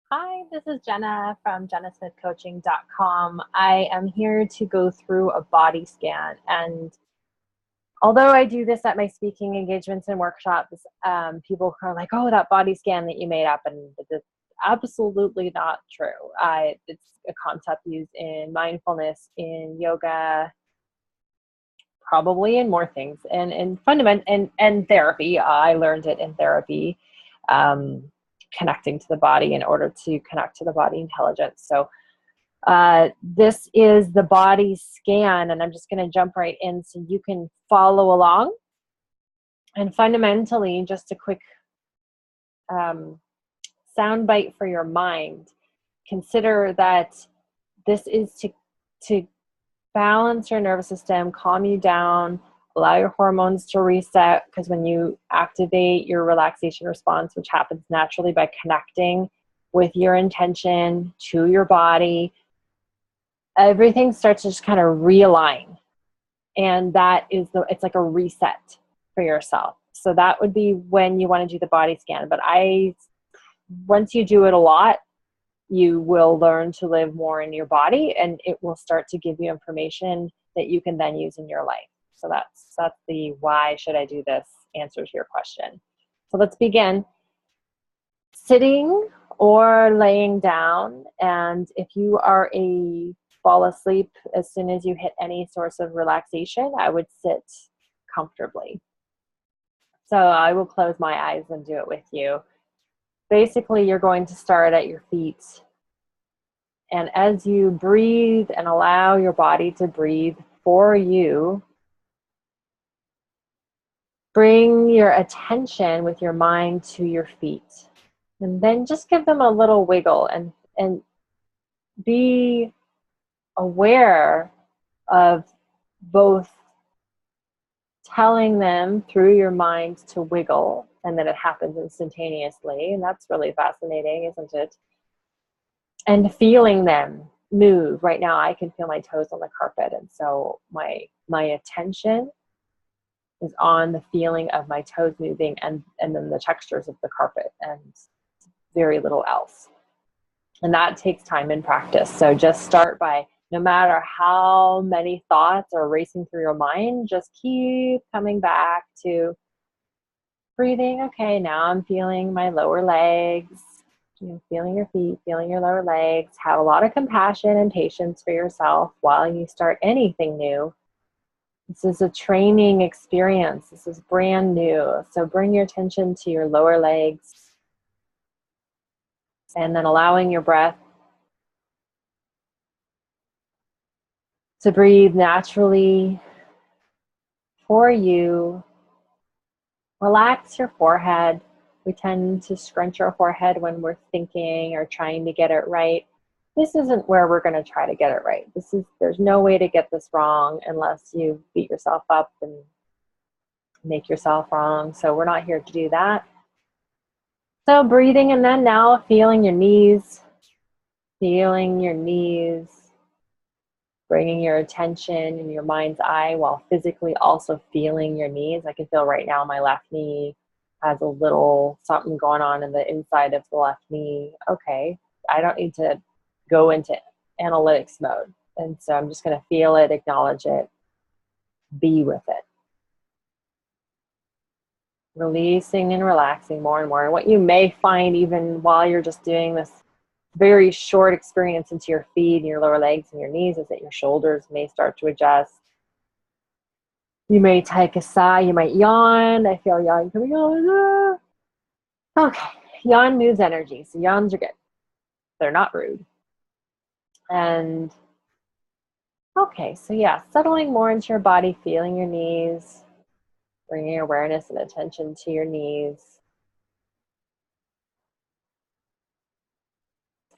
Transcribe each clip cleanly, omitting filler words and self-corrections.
Hi, this is Jenna from jennasmithcoaching.com. I am here to go through a body scan. And although I do this at my speaking engagements and workshops, people are like, oh, that body scan that you made up. And it's absolutely not true. It's a concept used in mindfulness, in yoga, probably in more things, and and therapy. I learned it in therapy. Um, Connecting to the body in order to connect to the body intelligence. So this is the body scan, and I'm just going to jump right in so you can follow along. And fundamentally, just a quick sound bite for your mind. Consider that this is to balance your nervous system, calm you down, allow your hormones to reset, because when you activate your relaxation response, which happens naturally by connecting with your intention to your body, everything starts to just kind of realign. And it's like a reset for yourself. So that would be when you want to do the body scan. But once you do it a lot, you will learn to live more in your body, and it will start to give you information that you can then use in your life. So that's the why should I do this answers your question. So let's begin. Sitting or laying down, and if you are a fall asleep as soon as you hit any source of relaxation, I would sit comfortably. So I will close my eyes and do it with you. Basically, you're going to start at your feet. And as you breathe and allow your body to breathe for you, bring your attention with your mind to your feet. And then just give them a little wiggle and be aware of both telling them through your mind to wiggle, and that it happens instantaneously. And that's really fascinating, isn't it? And feeling them move. Right now I can feel my toes on the carpet, and so my attention is on the feeling of my toes moving, and then the textures of the carpet, and very little else. And that takes time and practice. So just start by, no matter how many thoughts are racing through your mind, just keep coming back to breathing. Okay, now I'm feeling my lower legs, feeling your feet, feeling your lower legs. Have a lot of compassion and patience for yourself while you start anything new. This is a training experience. This is brand new. So bring your attention to your lower legs, and then allowing your breath to breathe naturally for you. Relax your forehead. We tend to scrunch our forehead when we're thinking or trying to get it right. This isn't where we're going to try to get it right. There's no way to get this wrong unless you beat yourself up and make yourself wrong. So we're not here to do that. So breathing, and then now feeling your knees, bringing your attention in your mind's eye while physically also feeling your knees. I can feel right now my left knee has a little something going on in the inside of the left knee. Okay, I don't need to go into analytics mode. And so I'm just going to feel it, acknowledge it, be with it. Releasing and relaxing more and more. And what you may find even while you're just doing this very short experience into your feet and your lower legs and your knees is that your shoulders may start to adjust. You may take a sigh, you might yawn. I feel yawn coming on. Okay, yawn moves energy, so yawns are good. They're not rude. And okay, so yeah, settling more into your body, feeling your knees, bringing awareness and attention to your knees.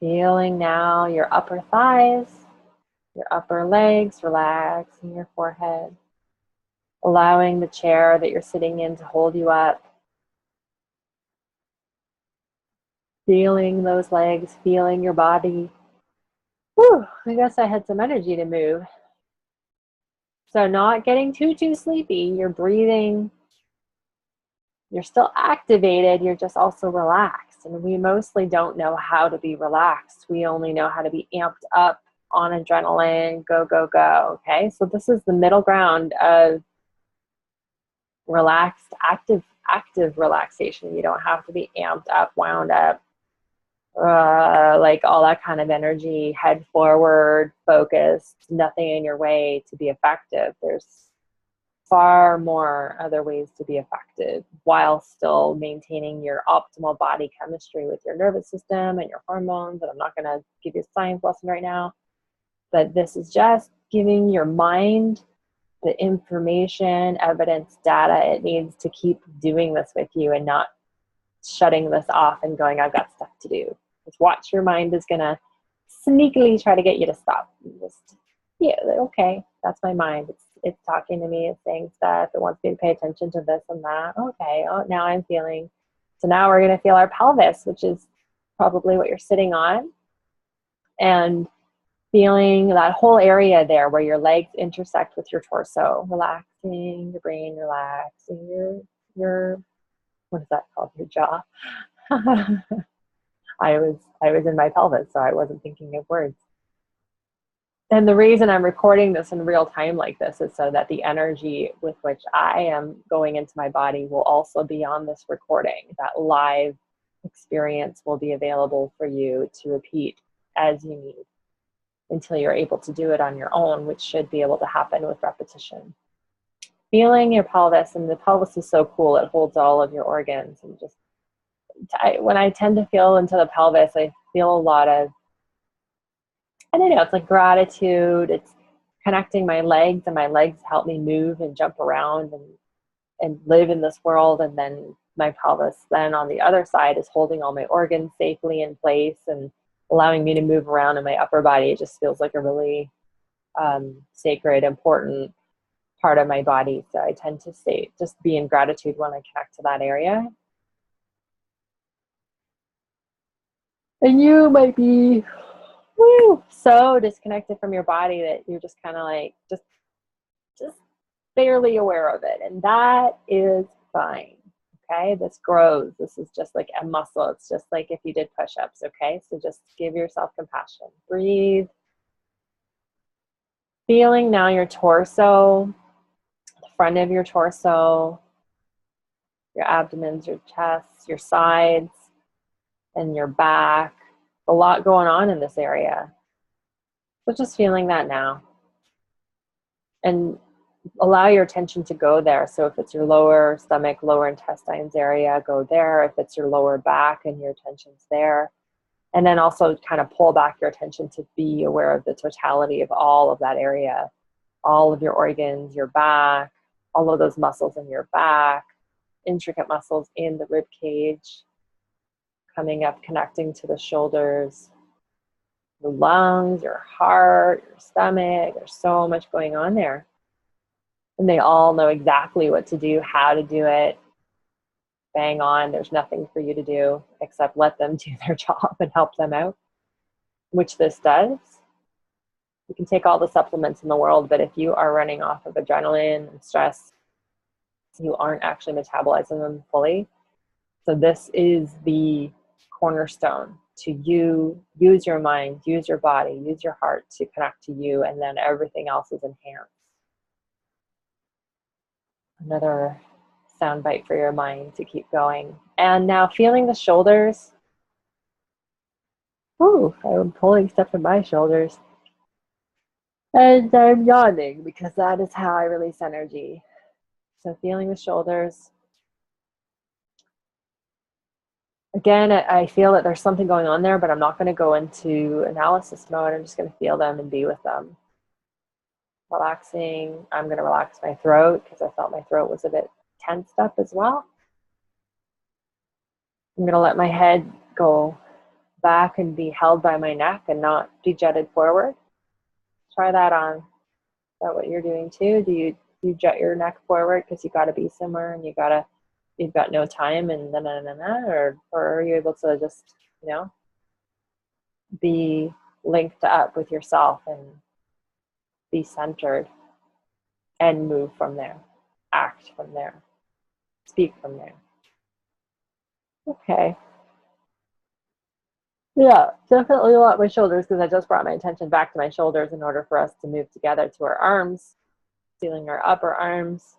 Feeling now your upper thighs, your upper legs, relaxing your forehead. Allowing the chair that you're sitting in to hold you up. Feeling those legs, feeling your body. Whew, I guess I had some energy to move. So not getting too sleepy. You're breathing. You're still activated. You're just also relaxed. relaxed, and we mostly don't know how to be relaxed. We only know how to be amped up on adrenaline, go, go, go. Okay, so this is the middle ground of relaxed, active relaxation. You don't have to be amped up, wound up, like all that kind of energy, head forward, focused, nothing in your way to be effective. There's far more other ways to be effective while still maintaining your optimal body chemistry with your nervous system and your hormones. And I'm not going to give you a science lesson right now, but this is just giving your mind the information, evidence, data it needs to keep doing this with you and not shutting this off and going, I've got stuff to do. Just watch, your mind is going to sneakily try to get you to stop. Just, yeah, okay, that's my mind. It's talking to me, it's saying stuff, it wants me to pay attention to this and that. Okay, oh, now I'm feeling. So now we're going to feel our pelvis, which is probably what you're sitting on. And feeling that whole area there where your legs intersect with your torso, relaxing your brain, relaxing your what is that called? Your jaw. I was in my pelvis, so I wasn't thinking of words. And the reason I'm recording this in real time like this is so that the energy with which I am going into my body will also be on this recording. That live experience will be available for you to repeat as you need until you're able to do it on your own, which should be able to happen with repetition. Feeling your pelvis, and the pelvis is so cool, it holds all of your organs. And just, when I tend to feel into the pelvis, I feel a lot of, I don't know, it's like gratitude. It's connecting my legs, and my legs help me move and jump around and live in this world. And then my pelvis then on the other side is holding all my organs safely in place and allowing me to move around in my upper body. It just feels like a really sacred, important part of my body. So I tend to just be in gratitude when I connect to that area. And you might be so disconnected from your body that you're just kind of like just barely aware of it, and that is fine. Okay, this grows. This is just like a muscle. It's just like if you did push-ups. Okay, so just give yourself compassion. Breathe. Feeling now your torso, the front of your torso, your abdomens, your chest, your sides, and your back. A lot going on in this area. So just feeling that now. And allow your attention to go there. So if it's your lower stomach, lower intestines area, go there. If it's your lower back and your attention's there. And then also kind of pull back your attention to be aware of the totality of all of that area, all of your organs, your back, all of those muscles in your back, intricate muscles in the rib cage, coming up, connecting to the shoulders, the lungs, your heart, your stomach. There's so much going on there. And they all know exactly what to do, how to do it. Bang on. There's nothing for you to do except let them do their job and help them out, which this does. You can take all the supplements in the world, but if you are running off of adrenaline and stress, you aren't actually metabolizing them fully. So this is the cornerstone to you. Use your mind, use your body, use your heart to connect to you, and then everything else is enhanced. Another soundbite for your mind to keep going. And now feeling the shoulders. Ooh, I'm pulling stuff in my shoulders. And I'm yawning because that is how I release energy. So feeling the shoulders. Again, I feel that there's something going on there, but I'm not going to go into analysis mode. I'm just going to feel them and be with them. Relaxing. I'm going to relax my throat because I felt my throat was a bit tensed up as well. I'm going to let my head go back and be held by my neck and not be jutted forward. Try that on. Is that what you're doing too? Do you jut your neck forward because you got to be somewhere and you've got no time and or are you able to just, be linked up with yourself and be centered and move from there, act from there, speak from there? Okay. Yeah, definitely a lot my shoulders because I just brought my attention back to my shoulders in order for us to move together to our arms, feeling our upper arms.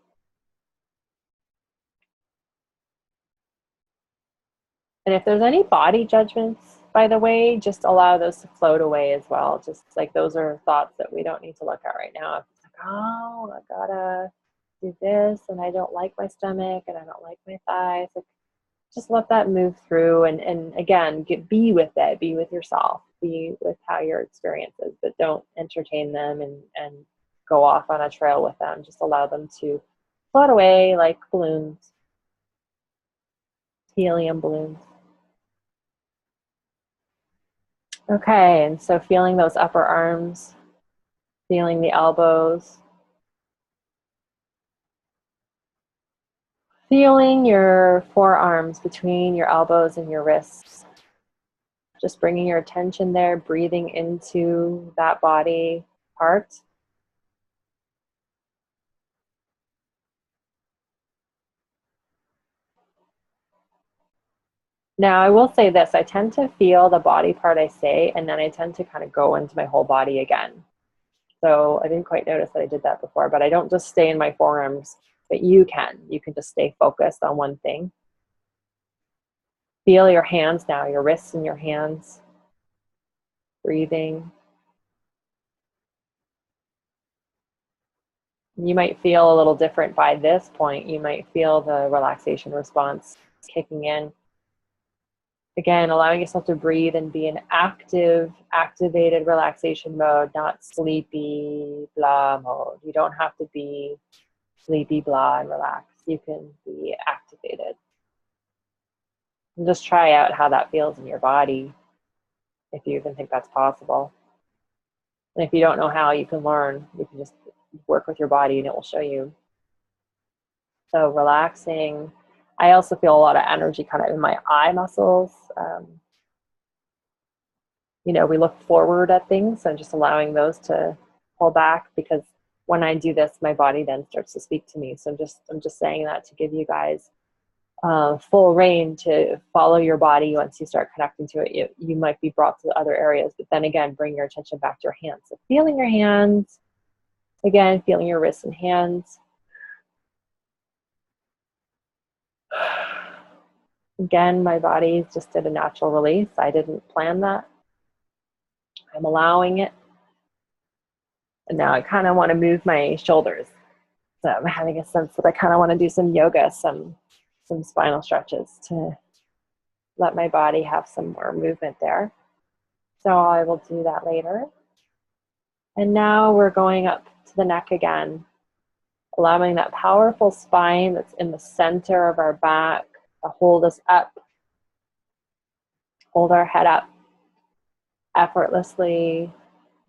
And if there's any body judgments, by the way, just allow those to float away as well. Just like those are thoughts that we don't need to look at right now. If it's like, oh, I gotta do this and I don't like my stomach and I don't like my thighs. Like, just let that move through and again, be with it, be with yourself, be with how your experience is, but don't entertain them and go off on a trail with them. Just allow them to float away like balloons, helium balloons. Okay, and so feeling those upper arms, feeling the elbows, feeling your forearms between your elbows and your wrists. Just bringing your attention there, breathing into that body part. Now, I will say this, I tend to feel the body part I say, and then I tend to kind of go into my whole body again. So I didn't quite notice that I did that before, but I don't just stay in my forearms, but you can. You can just stay focused on one thing. Feel your hands now, your wrists and your hands, breathing. You might feel a little different by this point. You might feel the relaxation response kicking in. Again, allowing yourself to breathe and be in active, activated relaxation mode, not sleepy, blah mode. You don't have to be sleepy, blah, and relaxed. You can be activated. And just try out how that feels in your body, if you even think that's possible. And if you don't know how, you can learn. You can just work with your body and it will show you. So relaxing. I also feel a lot of energy kind of in my eye muscles. We look forward at things and just allowing those to pull back, because when I do this, my body then starts to speak to me. So I'm just saying that to give you guys full reign to follow your body. Once you start connecting to it, you might be brought to other areas, but then again, bring your attention back to your hands. So feeling your hands, again, feeling your wrists and hands. Again, my body just did a natural release. I didn't plan that. I'm allowing it. And now I kind of want to move my shoulders. So I'm having a sense that I kind of want to do some yoga, some spinal stretches to let my body have some more movement there. So I will do that later. And now we're going up to the neck again, allowing that powerful spine that's in the center of our back to hold us up, hold our head up effortlessly,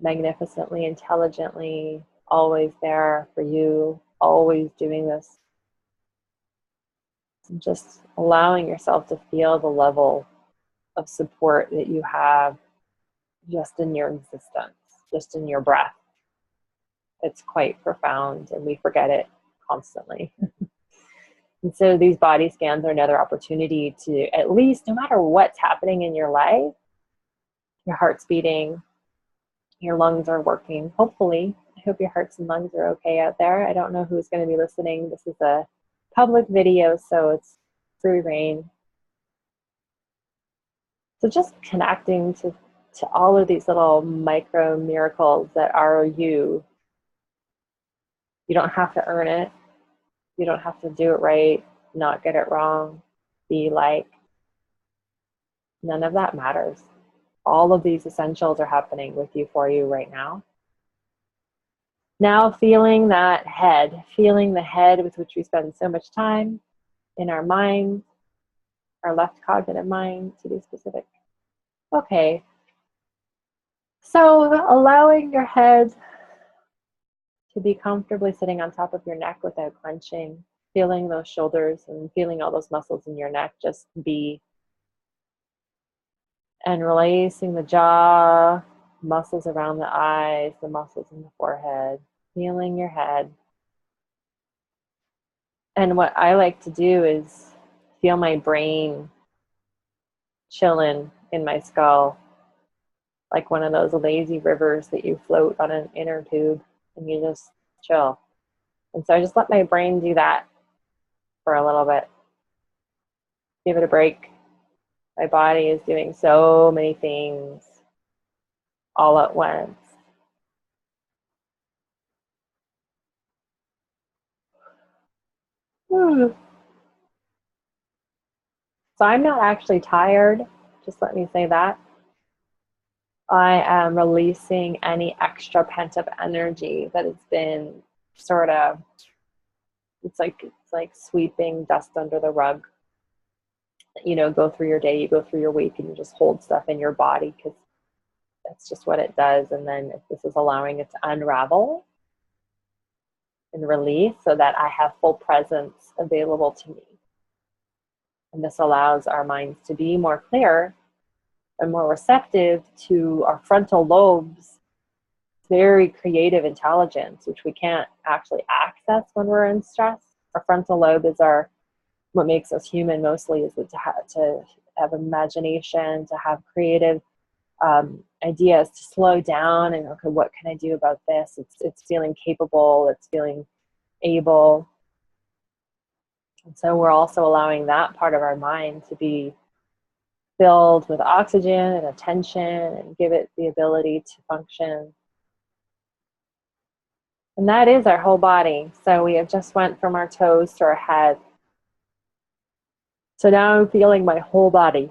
magnificently, intelligently, always there for you, always doing this. And just allowing yourself to feel the level of support that you have just in your existence, just in your breath. It's quite profound and we forget it constantly. And so these body scans are another opportunity to, at least, no matter what's happening in your life, your heart's beating, your lungs are working, hopefully. I hope your hearts and lungs are okay out there. I don't know who's going to be listening. This is a public video, so it's free reign. So just connecting to all of these little micro miracles that are you. You don't have to earn it. You don't have to do it right, not get it wrong, be like. None of that matters. All of these essentials are happening with you, for you right now. Now feeling that head, feeling the head with which we spend so much time in our mind, our left cognitive mind to be specific. Okay, so allowing your head to be comfortably sitting on top of your neck without clenching, feeling those shoulders and feeling all those muscles in your neck just be, and releasing the jaw, muscles around the eyes, the muscles in the forehead, feeling your head. And what I like to do is feel my brain chilling in my skull, like one of those lazy rivers that you float on an inner tube and you just chill. And so I just let my brain do that for a little bit. Give it a break. My body is doing so many things all at once. So I'm not actually tired. Just let me say that. I am releasing any extra pent-up energy that has been sort of, it's like sweeping dust under the rug. You know, go through your day, you go through your week, and you just hold stuff in your body because that's just what it does. And then if this is allowing it to unravel and release so that I have full presence available to me. And this allows our minds to be more clear and more receptive to our frontal lobes, very creative intelligence, which we can't actually access when we're in stress. Our frontal lobe is what makes us human mostly, is to have imagination, to have creative ideas, to slow down and, okay, what can I do about this? It's feeling capable, it's feeling able. And so we're also allowing that part of our mind to be filled with oxygen and attention and give it the ability to function. And that is our whole body. So we have just went from our toes to our head. So now I'm feeling my whole body.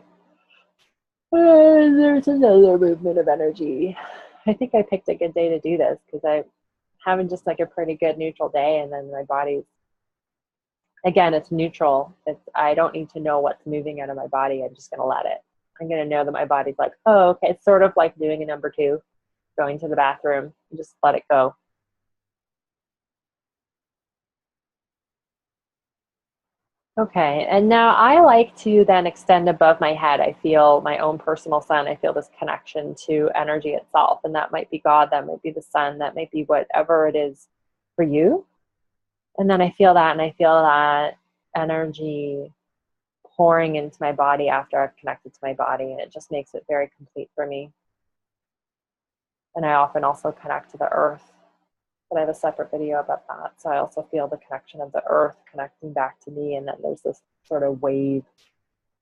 And there's another movement of energy. I think I picked a good day to do this because I'm having just like a pretty good neutral day, and then my body's, again, it's neutral. I don't need to know what's moving out of my body. I'm just going to let it. I'm going to know that my body's like, oh, okay. It's sort of like doing a number 2, going to the bathroom. You just let it go. Okay, and now I like to then extend above my head. I feel my own personal sun. I feel this connection to energy itself, and that might be God, that might be the sun, that might be whatever it is for you. And then I feel that, and I feel that energy pouring into my body after I've connected to my body, and it just makes it very complete for me. And I often also connect to the earth, but I have a separate video about that. So I also feel the connection of the earth connecting back to me, and then there's this sort of wave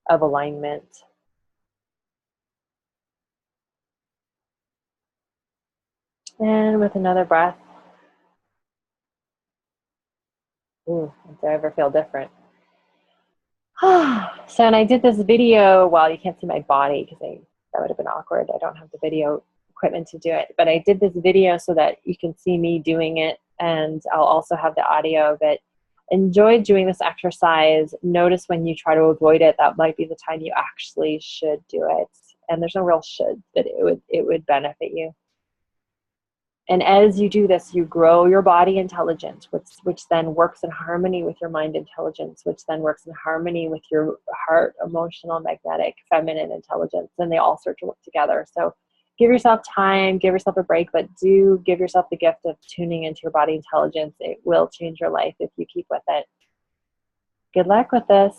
of alignment. And with another breath, ooh, do I ever feel different? So, and I did this video, well, you can't see my body because that would have been awkward. I don't have the video equipment to do it, but I did this video so that you can see me doing it, and I'll also have the audio of it. Enjoy doing this exercise. Notice when you try to avoid it, that might be the time you actually should do it. And there's no real should, but it would benefit you. And as you do this, you grow your body intelligence, which then works in harmony with your mind intelligence, which then works in harmony with your heart, emotional, magnetic, feminine intelligence. And they all start to work together. So give yourself time, give yourself a break, but do give yourself the gift of tuning into your body intelligence. It will change your life if you keep with it. Good luck with this.